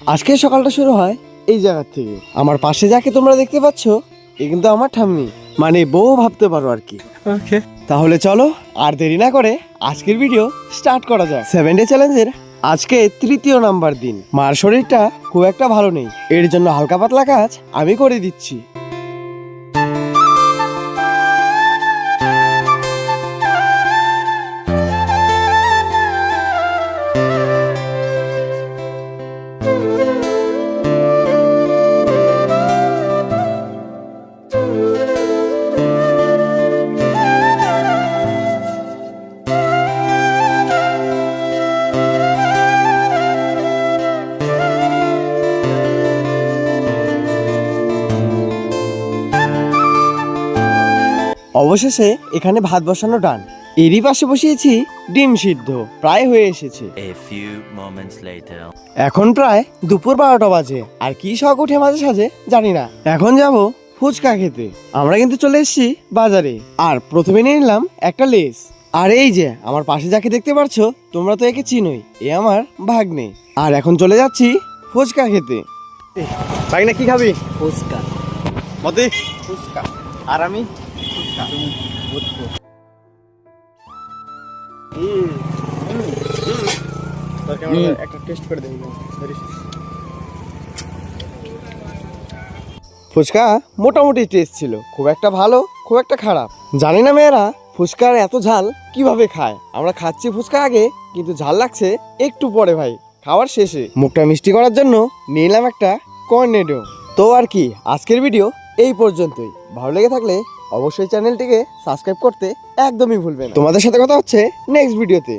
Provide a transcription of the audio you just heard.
আজকের সকালটা শুরু হয় এই জায়গা থেকে। আমার পাশে যাকে তোমরা দেখতে পাচ্ছ এ কিন্তু আমার ঠাম্মি, মানে বউ ভাবতে পারো আর কি। ওকে, তাহলে চলো আর দেরি না করে আজকের ভিডিও স্টার্ট করা যাক। 7 ডে চ্যালেঞ্জের আজকে তৃতীয় নাম্বার দিন। মার শরীরটা খুব একটা ভালো নেই, এর জন্য হালকা পাতলা কাজ আমি করে দিচ্ছি। অবশেষে এখানে ভাত বসানো ডান। এরই পাশে বসিয়েছি ডিম সিদ্ধ, প্রায় হয়ে এসেছে। A few moments later. এখন প্রায় দুপুর 12টা বাজে, আর কি শখ উঠে মাঝে সাঝে জানি না। এখন যাব ফুচকা খেতে। আমরা কিন্তু চলে এসেছি বাজারে, আর প্রথমে নিয়ে নিলাম একটা লেস। আর এই যে আমার পাশে যাকে দেখতে পারছো তোমরা তো একে চিনোই, এ আমার ভাগ্নে। আর এখন চলে যাচ্ছি ফুচকা খেতে। ভাগ্নে কি খাবি? ফুচকা। মতে ফুচকা। আর আমি একটা টেস্ট করে দেবো। ফুচকা মোটামুটি টেস্ট ছিল, খুব একটা ভালো খুব একটা খারাপ। জানি না মেয়েরা ফুচকার এত ঝাল কিভাবে খায়। আমরা খাচ্ছি ফুচকা আগে, কিন্তু ঝাল লাগছে একটু পরে ভাই, খাওয়ার শেষে। মুখটা মিষ্টি করার জন্য নিলাম একটা কর্নেডো। তো আর কি, আজকের ভিডিও এই পর্যন্তই। ভালো লেগে থাকলে অবশ্যই চ্যানেলটিকে সাবস্ক্রাইব করতে একদমই ভুলবেন না। তোমাদের সাথে কথা হচ্ছে নেক্সট ভিডিওতে।